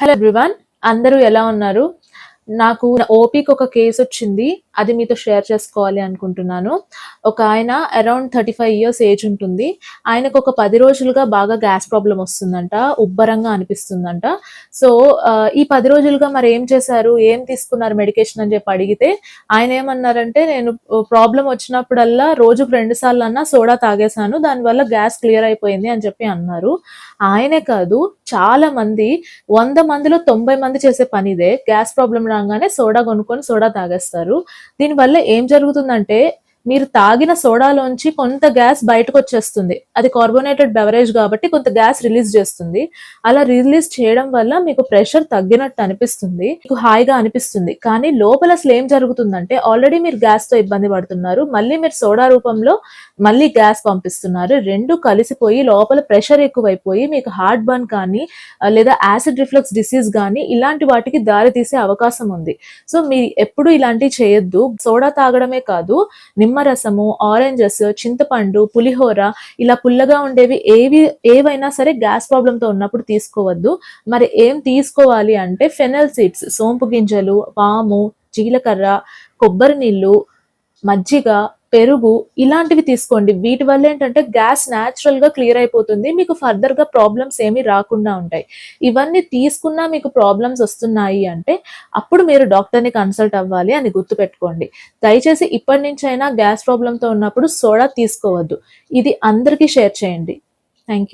Hello everyone, అందరూ ఎలా ఉన్నారు? నాకు ఓపీకి ఒక కేసు వచ్చింది. అది మీతో షేర్ చేసుకోవాలి అనుకుంటున్నాను. ఒక ఆయన అరౌండ్ 35 ఇయర్స్ ఏజ్ ఉంటుంది. ఆయనకు ఒక 10 రోజులుగా బాగా గ్యాస్ ప్రాబ్లమ్ వస్తుందంట. ఉబ్బరంగా అనిపిస్తుందంట. సో, ఈ 10 రోజులుగా మరి ఏం చేశారు? ఏం తీసుకున్నారు మెడికేషన్ అని చెప్పి అడిగితే ఆయన ఏమన్నారంటే, నేను ప్రాబ్లమ్ వచ్చినప్పుడల్లా రోజుకు 2 సార్లన్నా సోడా తాగేశాను. దానివల్ల గ్యాస్ క్లియర్ అయిపోయింది అని చెప్పి అన్నారు. ఆయనే కాదు, చాలా మంది 100 మందిలో 90 మంది చేసే పని ఇదే. గ్యాస్ ప్రాబ్లమ్ రాగానే సోడా కొనుక్కొని సోడా తాగేస్తారు. దీనివల్ల ఏం జరుగుతుందంటే, మీరు తాగిన సోడాలోంచి కొంత గ్యాస్ బయటకొచ్చేస్తుంది. అది కార్బోనేటెడ్ బెవరేజ్ కాబట్టి కొంత గ్యాస్ రిలీజ్ చేస్తుంది. అలా రిలీజ్ చేయడం వల్ల మీకు ప్రెషర్ తగ్గినట్టు అనిపిస్తుంది. మీకు హాయిగా అనిపిస్తుంది. కానీ లోపల అసలు ఏం జరుగుతుందంటే, ఆల్రెడీ మీరు గ్యాస్‌తో ఇబ్బంది పడుతున్నారు. మళ్ళీ మీరు సోడా రూపంలో మళ్ళీ గ్యాస్ పంపిస్తున్నారు. 2 కలిసిపోయి లోపల ప్రెషర్ ఎక్కువైపోయి మీకు హార్ట్ బర్న్ కానీ లేదా యాసిడ్ రిఫ్లక్స్ డిసీజ్ గానీ ఇలాంటి వాటికి దారి తీసే అవకాశం ఉంది. సో, మీరు ఎప్పుడు ఇలాంటివి చేయొద్దు. సోడా తాగడమే కాదు, నిమ్మరసము, ఆరెంజెస్, చింతపండు, పులిహోర ఇలా పుల్లగా ఉండేవి ఏవైనా సరే గ్యాస్ ప్రాబ్లంతో ఉన్నప్పుడు తీసుకోవద్దు. మరి ఏం తీసుకోవాలి అంటే ఫెనల్ సీడ్స్, సోంపు గింజలు, వాము, జీలకర్ర, కొబ్బరి నీళ్ళు, మజ్జిగ, పెరుగు ఇలాంటివి తీసుకోండి. వీటి వల్ల ఏంటంటే గ్యాస్ న్యాచురల్ గా క్లియర్ అయిపోతుంది. మీకు ఫర్దర్ గా ప్రాబ్లమ్స్ ఏమీ రాకుండా ఉంటాయి. ఇవన్నీ తీసుకున్నా మీకు ప్రాబ్లమ్స్ వస్తున్నాయి అంటే అప్పుడు మీరు డాక్టర్ని కన్సల్ట్ అవ్వాలి అని గుర్తుపెట్టుకోండి. దయచేసి ఇప్పటి నుంచైనా గ్యాస్ ప్రాబ్లంతో ఉన్నప్పుడు సోడా తీసుకోవద్దు. ఇది అందరికీ షేర్ చేయండి. Thank you.